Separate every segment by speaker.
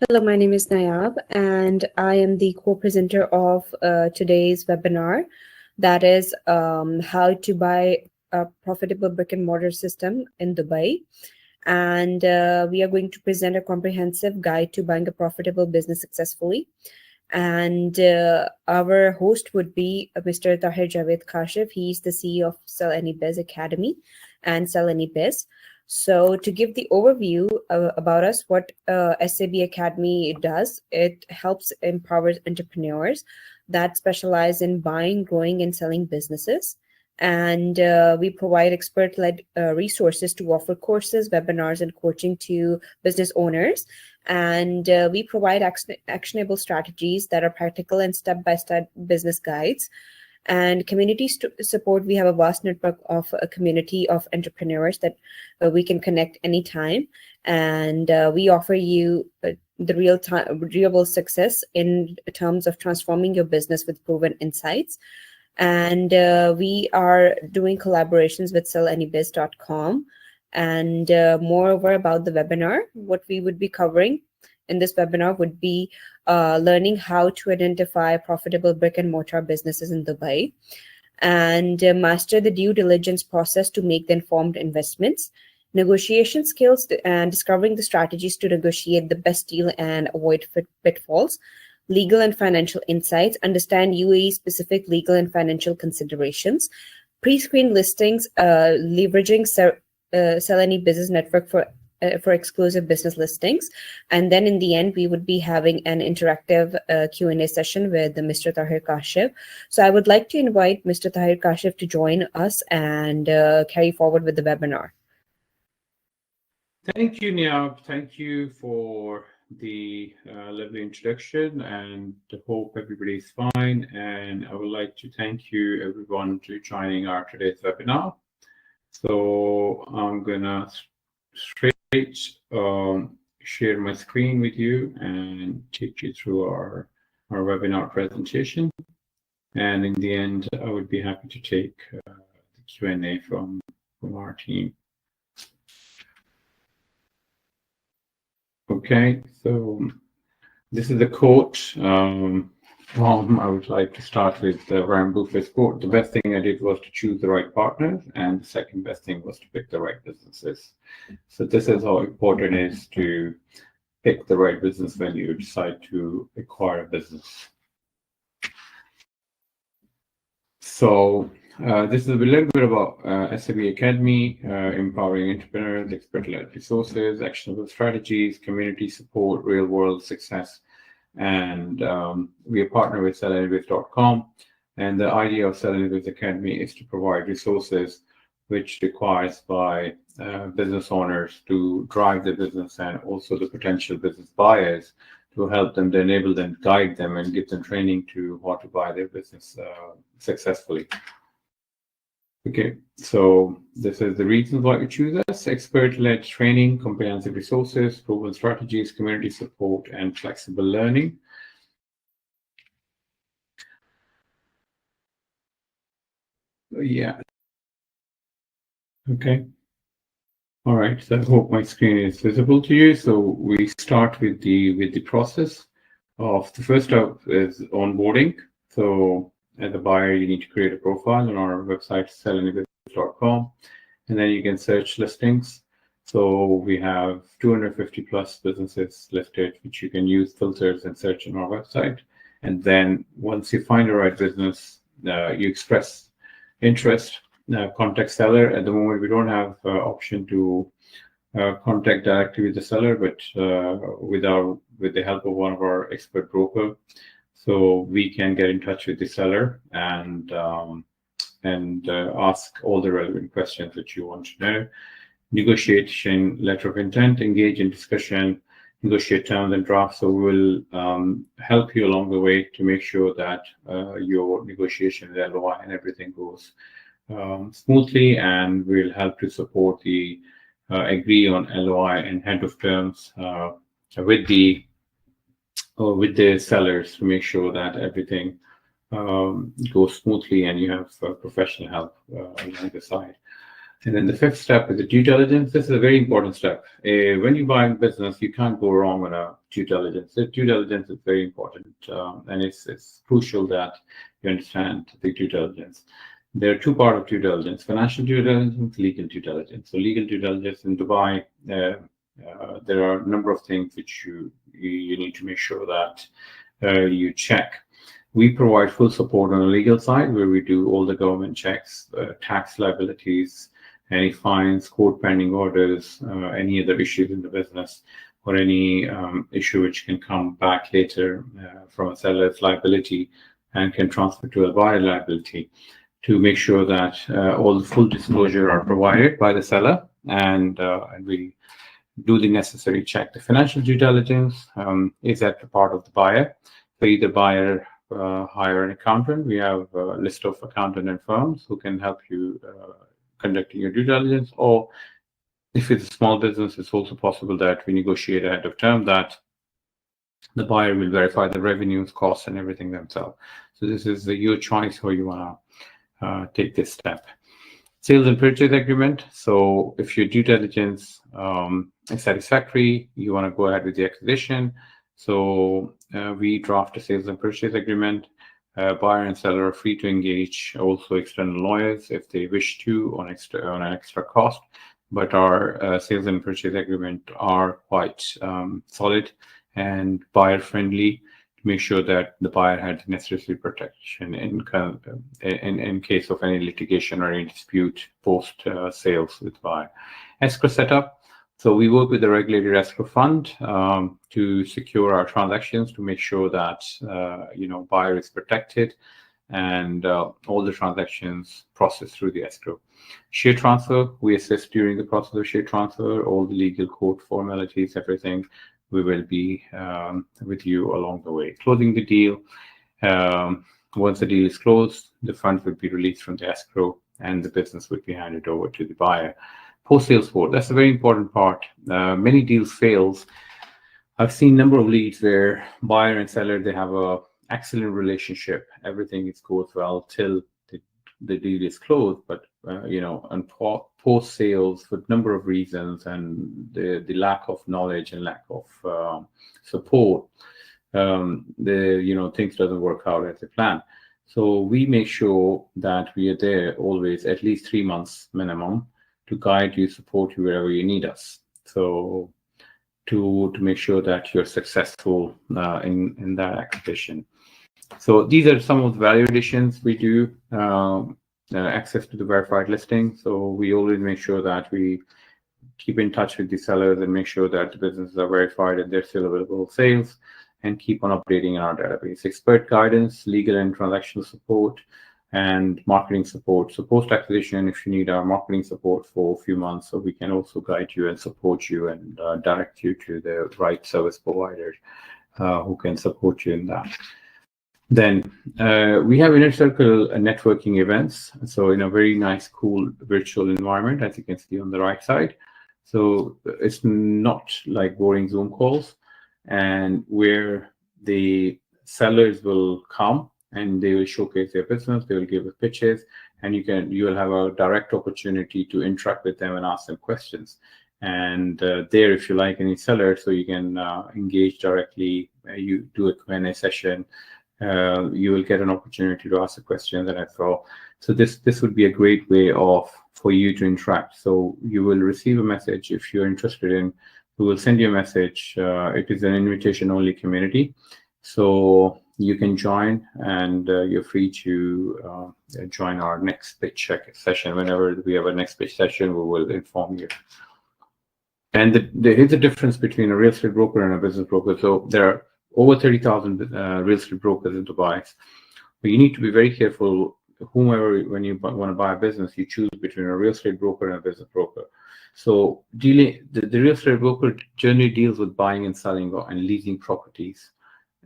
Speaker 1: Hello, my name is Nayab, and I am the co-presenter of today's webinar. That is how to buy a profitable brick and mortar system in Dubai. And we are going to present a comprehensive guide to buying a profitable business successfully. And our host would be Mr. Tahir Javed Kashif. He's the CEO of Sell Any Biz Academy and Sell Any Biz. So, to give the overview about us, what SAB Academy does, it helps empower entrepreneurs that specialize in buying, growing, and selling businesses. And we provide expert led resources to offer courses, webinars, and coaching to business owners. And we provide actionable strategies that are practical and step by step business guides. And community support, we have a vast network of a community of entrepreneurs that we can connect anytime. And we offer you the real success in terms of transforming your business with proven insights. And we are doing collaborations with sellannybiz.com. And moreover, about the webinar, what we would be covering in this webinar would be learning how to identify profitable brick and mortar businesses in Dubai, and master the due diligence process to make the informed investments, negotiation skills, and discovering the strategies to negotiate the best deal and avoid pitfalls, legal and financial insights, understand UAE specific legal and financial considerations, pre-screen listings, leveraging Sell Any Business Network for exclusive business listings. And then in the end, we would be having an interactive Q&A session with Mr. Tahir Kashif. So I would like to invite Mr. Tahir Kashif to join us and carry forward with the webinar.
Speaker 2: Thank you, Niab. Thank you for the lovely introduction, and I hope everybody's fine. And I would like to thank you everyone to joining our today's webinar. So I'm gonna straight share my screen with you and take you through our webinar presentation. And in the end, I would be happy to take the Q&A from our team. Okay, so this is the quote. I would like to start with Warren Buffett's quote. The best thing I did was to choose the right partners, and the second best thing was to pick the right businesses. So this is how important it is to pick the right business when you decide to acquire a business. So this is a little bit about SAB Academy, empowering entrepreneurs, expert-led resources, actionable strategies, community support, real-world success. And we are partnered with sellannybiz.com. And the idea of Sell Any Biz Academy is to provide resources which requires by business owners to drive their business, and also the potential business buyers to help them, to enable them, guide them, and give them training to how to buy their business successfully. Okay, so this is the reasons why you choose us: expert-led training, comprehensive resources, proven strategies, community support, and flexible learning. Yeah. Okay. All right. So I hope my screen is visible to you. So we start with the process of the first step is onboarding. So as a buyer, you need to create a profile on our website, sellannybiz.com, and then you can search listings. So we have 250 plus businesses listed, which you can use filters and search on our website. And then once you find the right business, you express interest, contact seller. At the moment, we don't have option to contact directly with the seller, but with the help of one of our expert broker. So we can get in touch with the seller and ask all the relevant questions that you want to know. Negotiation letter of intent, engage in discussion, negotiate terms and drafts. So we'll help you along the way to make sure that your negotiation with LOI and everything goes smoothly, and we'll help to support the agree on LOI and head of terms with the sellers to make sure that everything goes smoothly and you have professional help along the side. And then the fifth step is the due diligence. This is a very important step. When you buy a business, you can't go wrong on a due diligence. The due diligence is very important, and it's crucial that you understand the due diligence. There are two parts of due diligence: financial due diligence, legal due diligence. So, legal due diligence in Dubai, there are a number of things which you need to make sure that you check. We provide full support on the legal side, where we do all the government checks, tax liabilities, any fines, court pending orders, any other issues in the business, or any issue which can come back later from a seller's liability and can transfer to a buyer liability, to make sure that all the full disclosure are provided by the seller, and we do the necessary check. The financial due diligence is at the part of the buyer. So either buyer hire an accountant. We have a list of accountant and firms who can help you conducting your due diligence, or if it's a small business, it's also possible that we negotiate ahead of term that the buyer will verify the revenues, costs, and everything themselves. So this is your choice how you want to take this step. Sales and purchase agreement. So if your due diligence is satisfactory, you want to go ahead with the acquisition. So we draft a sales and purchase agreement. Buyer and seller are free to engage also external lawyers if they wish to on an extra cost. But our sales and purchase agreement are quite solid and buyer friendly, to make sure that the buyer had the necessary protection in case of any litigation or any dispute post sales with buyer. Escrow setup. So we work with the regulated escrow fund to secure our transactions, to make sure that buyer is protected and all the transactions processed through the escrow. Share transfer, we assist during the process of share transfer, all the legal court formalities, everything. We will be with you along the way. Closing the deal. Once the deal is closed, the funds will be released from the escrow and the business will be handed over to the buyer. Post-sale support, that's a very important part. Many deals fails. I've seen a number of leads where buyer and seller, they have a excellent relationship. Everything goes well till the deal is closed, but and post-sales, for a number of reasons, and the lack of knowledge and lack of support, things doesn't work out as they plan. So we make sure that we are there always, at least 3 months minimum, to guide you, support you wherever you need us. So to make sure that you're successful in that acquisition. So these are some of the value additions we do. Access to the verified listing. So we always make sure that we keep in touch with the sellers and make sure that the businesses are verified and they're still available sales, and keep on updating in our database. Expert guidance, legal and transactional support, and marketing support. So post-acquisition, if you need our marketing support for a few months, so we can also guide you and support you and direct you to the right service provider who can support you in that. Then we have inner circle networking events. So in a very nice, cool virtual environment, as you can see on the right side. So it's not like boring Zoom calls, and where the sellers will come and they will showcase their business, they will give pitches, and you will have a direct opportunity to interact with them and ask them questions. And there, if you like any seller, so you can engage directly. You do a Q&A session. You will get an opportunity to ask a question that I thought. So this would be a great way for you to interact. So you will receive a message if you're interested in. We will send you a message. It is an invitation-only community, so you can join, and you're free to join our next pitch session. Whenever we have a next pitch session, we will inform you. And here's the difference between a real estate broker and a business broker. So there are over 30,000 real estate brokers in Dubai. But you need to be very careful. When you want to buy a business, you choose between a real estate broker and a business broker. So the real estate broker generally deals with buying and selling and leasing properties,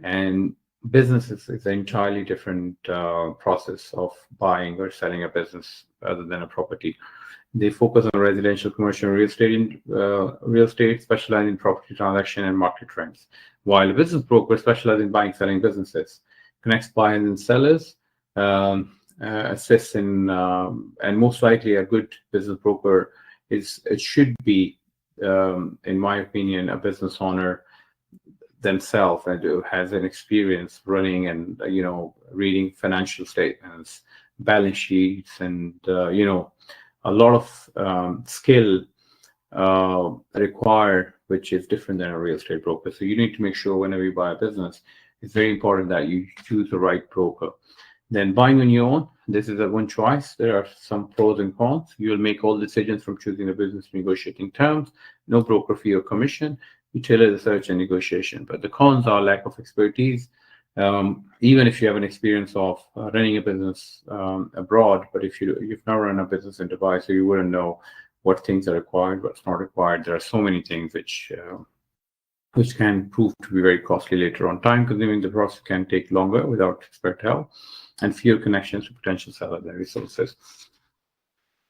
Speaker 2: and businesses is an entirely different process of buying or selling a business other than a property. They focus on residential, commercial, real estate, specializing in property transaction and market trends. While a business broker specializes in buying, selling businesses, connects buyers and sellers, assist in, and most likely a good business broker it should be, in my opinion, a business owner themselves and who has an experience running and reading financial statements, balance sheets, and a lot of skill required, which is different than a real estate broker. So you need to make sure whenever you buy a business, it's very important that you choose the right broker. Then buying on your own, this is a one choice. There are some pros and cons. You will make all decisions from choosing the business, negotiating terms, no broker fee or commission. You tailor the search and negotiation. But the cons are lack of expertise. Even if you have an experience of running a business abroad, but if you've never run a business in Dubai, so you wouldn't know what things are required, what's not required. There are so many things which can prove to be very costly later on. Time consuming, the process can take longer without expert help, and fewer connections to potential sellers and resources.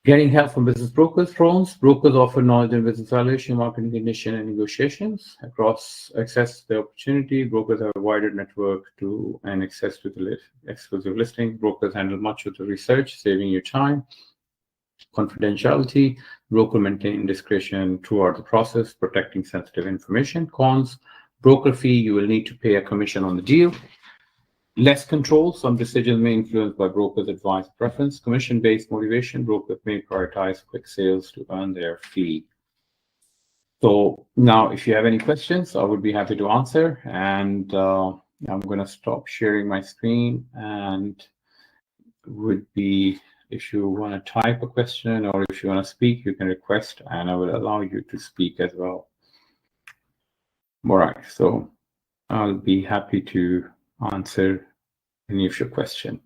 Speaker 2: Getting help from business brokers. Pros: brokers offer knowledge in business valuation, marketing condition, and negotiations. Across access to the opportunity, brokers have a wider network to and access to the exclusive listing. Brokers handle much of the research, saving you time. Confidentiality: broker maintain discretion throughout the process, protecting sensitive information. Cons: broker fee, you will need to pay a commission on the deal. Less control, some decisions may influence by brokers' advice preference. Commission-based motivation, brokers may prioritize quick sales to earn their fee. So now, if you have any questions, I would be happy to answer. And I'm going to stop sharing my screen, and would be, if you want to type a question or if you want to speak, you can request, and I will allow you to speak as well. All right, so I'll be happy to answer any of your questions.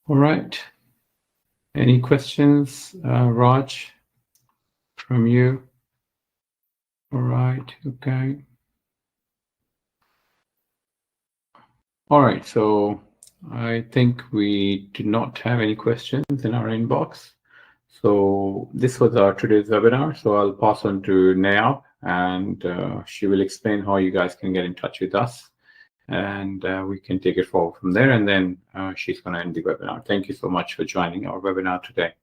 Speaker 2: All right. Any questions, Raj, from you? All right. Okay. All right. So I think we do not have any questions in our inbox. So this was our today's webinar. So I'll pass on to Nayab, and she will explain how you guys can get in touch with us, and we can take it forward from there. And then she's going to end the webinar. Thank you so much for joining our webinar today.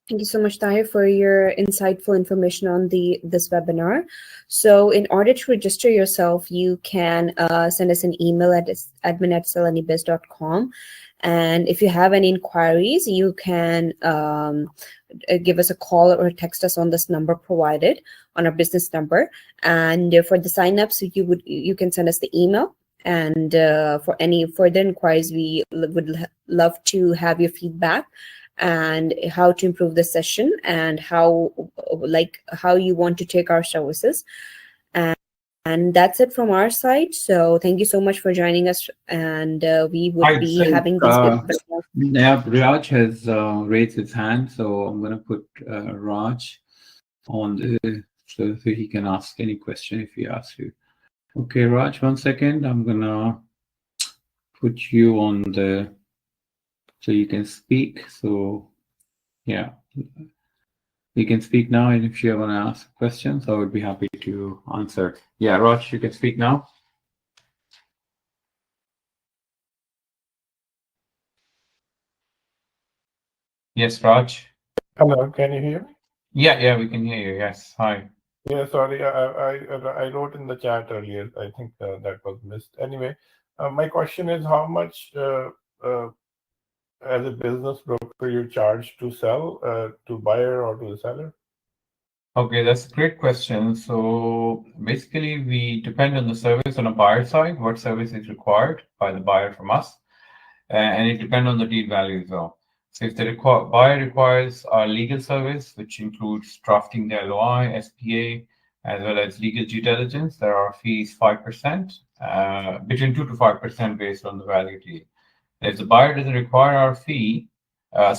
Speaker 1: Thank you so much, Tahir, for your insightful information on this webinar. So in order to register yourself, you can send us an email at admin@salanibiz.com. And if you have any inquiries, you can give us a call or text us on this number provided on our business number. And for the signups, you can send us the email. And for any further inquiries, we would love to have your feedback and how to improve the session and how you want to take our services. And that's it from our side. So thank you so much for joining us, and we would be having these.
Speaker 2: Yeah, Raj has raised his hand, so I'm going to put Raj on so he can ask any question if he asks you. Okay, Raj, 1 second. I'm going to put you on so you can speak. So yeah, you can speak now, and if you want to ask questions, I would be happy to answer. Yeah, Raj, you can speak now. Yes, Raj.
Speaker 3: Hello, can you hear me?
Speaker 2: Yeah, we can hear you. Yes, hi.
Speaker 3: Yeah, sorry, I wrote in the chat earlier. I think that was missed. Anyway, my question is how much as a business broker you charge to sell to buyer or to the seller?
Speaker 2: Okay, that's a great question. So basically, we depend on the service on a buyer side, what service is required by the buyer from us, and it depends on the deal value as well. So if the buyer requires our legal service, which includes drafting the LOI, SPA, as well as legal due diligence, there are fees 5%. between 2 to 5% based on the value deal. If the buyer doesn't require our fee, our